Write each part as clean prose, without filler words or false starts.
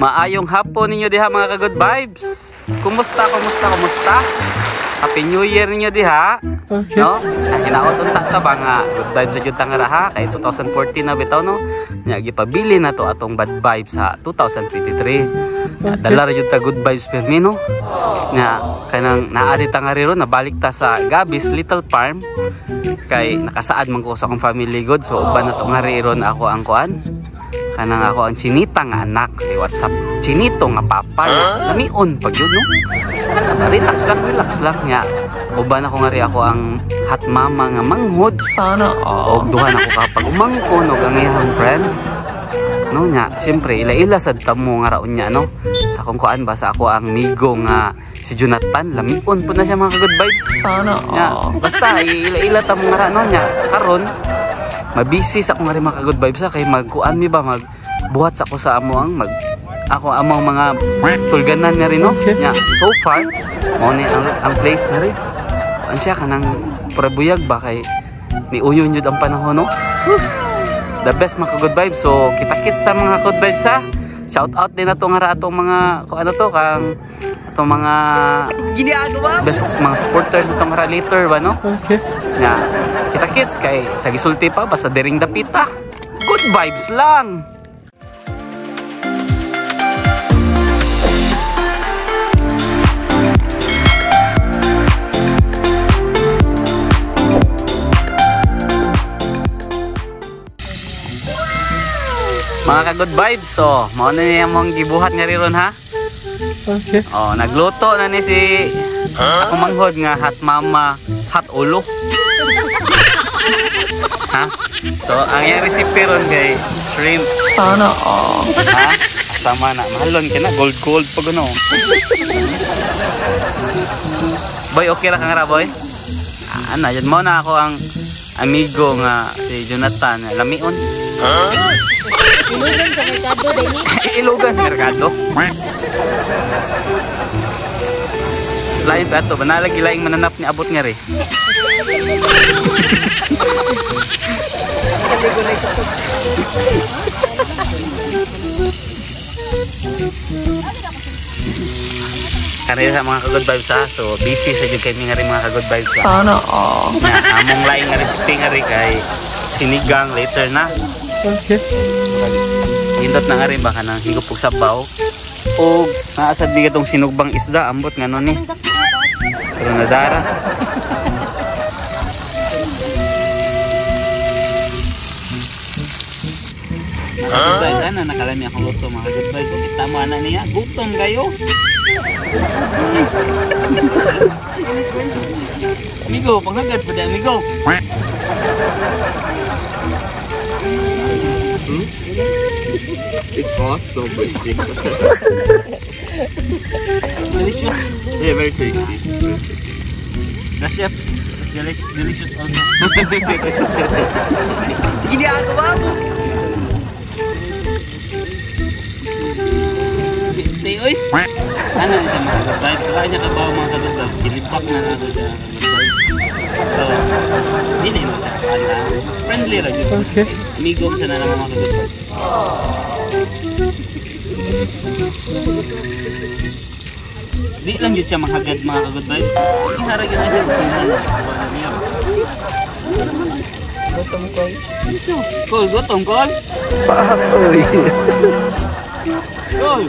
Maayong hapon ninyo diha mga ka-good vibes. Kumusta? Happy New Year ninyo diha. Okay. No? Hinaot unta ta ba nga good vibes sa jud tangara ha kay 2014 na bitaw no. Nya gipabili na to atong bad vibes sa 2023. Okay. Dala ra jud ta good vibes permi no. Nya kanang naadi ta nga riro nabalik ta sa Gabis Little Farm kay nakasaad man ko sa akong family good so uban na to nga riro na ako ang kuan. Kanang ako ang chinita nga anak kay WhatsApp chinito nga papa na lamion pag yun no. Kana relax lang nya. Uban ako nga ri ako ang hot mama nga manghod sana og duha na ko kapag umangkon og ang iyang friends. No nya, syempre ila-ila sad tamo nga raon nya no. Sa kung kuan ba sa ako ang migo nga si Jonathan lamion pud na siya mga good vibes. Sana basta ila-ila tamo nga ra no nya. Karon mabisi sa akong nga ri mga good vibes kay magkuan mi ba magbuhat sa ako sa amo ang ako among mga tulganan nga rin no. Nya so far mo ni ang place na rin. An siya kanang prebuyag ba kay ni uyon jud ang panahon no. Sus. The best mga good vibes. So kita-kits sa mga good vibes ha. Shout out din nato nga atong mga ano to kang atong mga ginagawa best mga supporters nitong nga later ba no. Okay. Nya kita-kits kay sa gisulti pa basta dering dapita. Good vibes lang. Mga ka-good vibes, so mao na niya mong gibuhat nga riron ha. Okay. Oh, nagluto na ni si ako manghod nga hot mama, hot ulo. Ha? So, ang yung recipe ron kay shrimp. Sana ha? Sama na, mahalon ka na, gold pa gano. Boy, okay ra ka nga ra, boy? Ano, dyan mo na ako ang amigo nga si Jonathan, lamion. Ilugan sa merkado din eh. Ilugan sa merkado. Lain pa ito, banalagi laing mananap ni abot nga rin. Kanina sa mga ka-good vibes ha. So busy sa jud kami nga rin mga ka-good vibes ha. Sana among laing nga recipe nga rin kay sinigang later na. Okay. Hindot na nga rin baka nang higupog sabaw o naasad di itong sinugbang isda ambot nga nun eh pero nadara mga good vibes ano nakalami akong luto mga good vibes okay, tama na niya gutom kayo amigo panghagad pa di amigo. It's hot, so breaking. Delicious. Yeah, very tasty. The chef, delicious also. Ginagawa mo. Tay, oy. Ano siya mga ka-vibes? Wala niya kabaw mga ka-vibes. Kilipak na nato siya. So, hindi na yung matapala. Friendly lang yun. Okay. Amigo siya na lang mga ka-vibes. Di lang yun siya mahagad mga ka-good vibes. Iharagin na siya. Gutom kol. Kol, gutom kol. Pahak, oy. Kol.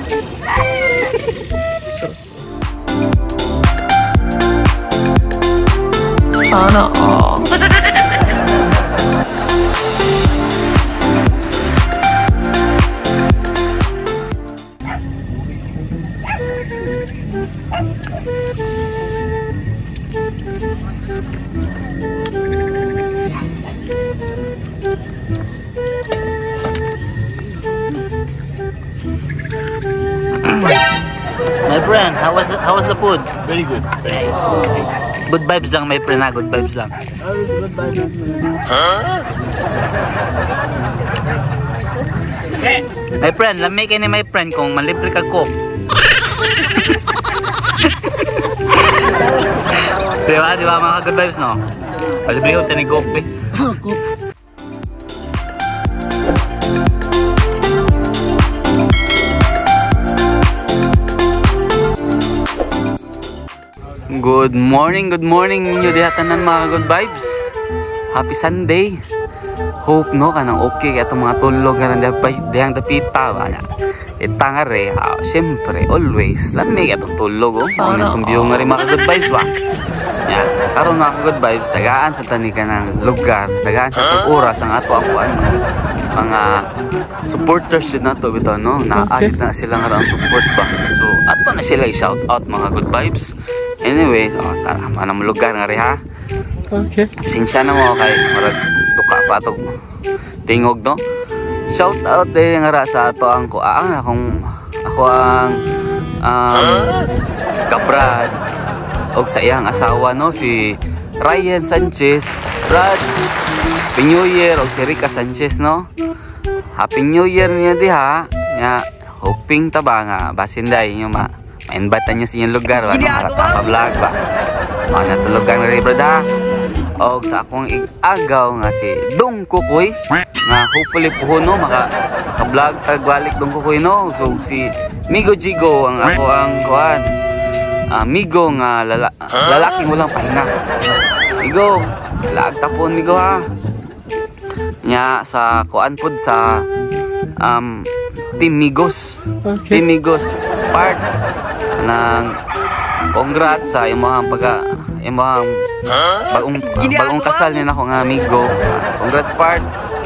Sana My friend, how was the food? Very good. Very good. Good vibes lang my friend ha, good vibes lang. My friend, lamay kayo ni my friend kung malibre ka coke. Diba mga good vibes no? Malibre ko tayo coke eh. good morning ninyo diha tanan mga good vibes. Happy Sunday. Hope no kanang okay kaya itong mga tulog nga dihang dapita ba na. Itang nga re, siyempre, always lamig itong tulog oh. Itong view nga rin mga good vibes ba. Yan, karon mga good vibes, tagaan sa tanika ng lugar, tagaan sa itong oras ang ato ang mga supporters yun na ito bitaw no, naayod na sila nga ang support ba. So ato na sila i-shout out mga good vibes. Anyway, tara, manang lugar nga rin ha. Okay. Sinsya na mo kay marag duka pa itong tingog no. Shout out din nga ra sa ato ang ako ang kabrad og sa iyang asawa no, si Ryan Sanchez, Brad New Year og si Rica Sanchez no. Happy New Year niya diha. Nya hoping ta ba nga basinday inyo ma-invite niyo sa inyong lugar ba pa-vlog ba. Mana to lugar na rin brada. Og sa akong agaw nga si Dong Kukoy nga hopefully po no maka-vlog tagwalik Dong Kukoy no. So si Migo Jigo ang ako ang kuan. Migo nga lalaking walang pahinga. Migo, laag tapon Migo ha. Nya sa kuan pod sa Team Migos. Okay. Team Migos part ng congrats sa imong bagong kasal ni nako nga amigo. Congrats part.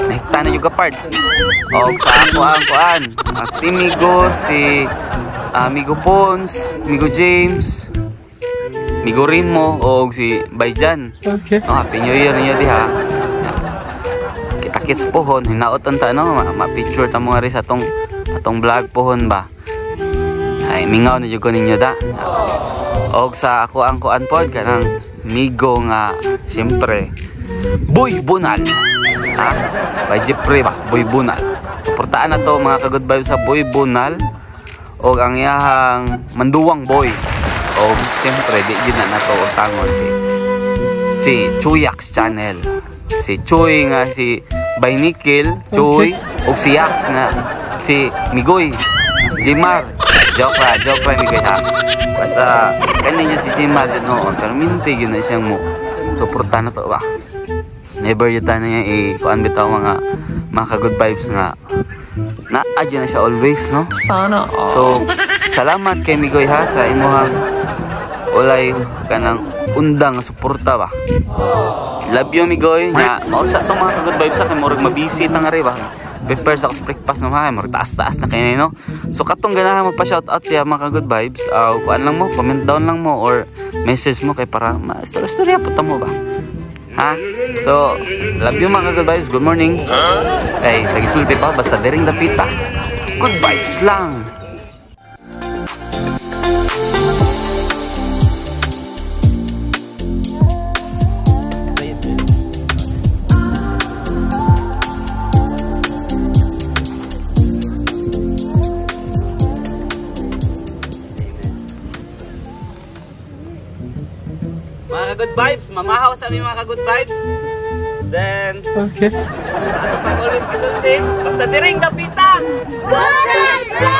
Nakita na yung part. Og sa ako ang kuan. Team Migos si Migo Pons, Migo James, Migo Rinmo og si Bayjan. Okay. No, Happy New Year niyo diha. Kita-kits pohon hinaot anta no, ma-picture ta mo ri sa atong vlog pohon ba. Ay mingaw na jud ko ninyo da. Og sa ako ang kuan pod kanang Migo nga siyempre Boy Bunal. Ha? By Jeffrey ba, Boy Bunal. Suportaan na to mga ka-good vibes sa Boy Bunal. Og ang iyahang Manduwang Boys. Og siyempre di gid na nato og tangon si Chuyax channel. Si Chuy nga si Baynikil, Chuy og si Yax nga si Migoy, Jimar. Joke lang Migoy ha. Basta kaniya si Jimar din noon, pero minti yun na siyang mo. Suportahan na to ba? Never yun na niya kuan bitaw mga ka-good vibes nga na-adya na siya always no. Sana so salamat kay Migoy ha sa imuhang ulay kanang undang suporta ba. Love you Migoy nga maunsa tong mga ka-good vibes sa kay murag mabisi ta nga ri ba. Prepare sa breakfast no ha, murag taas na kay no. So katong ganahan magpa-shout out siya mga ka-good vibes, kuan lang mo, comment down lang mo or message mo kay para ma-story po ta mo ba. Ha? So, love you mga ka-good vibes. Good morning. Ay, sa gisulti pa basta dering dapita. Good vibes lang. Mga ka-good vibes, mamahaw sa aming mga ka-good vibes. Then, okay. Sa ato pang always kisulti, basta diring dapita. Good vibes!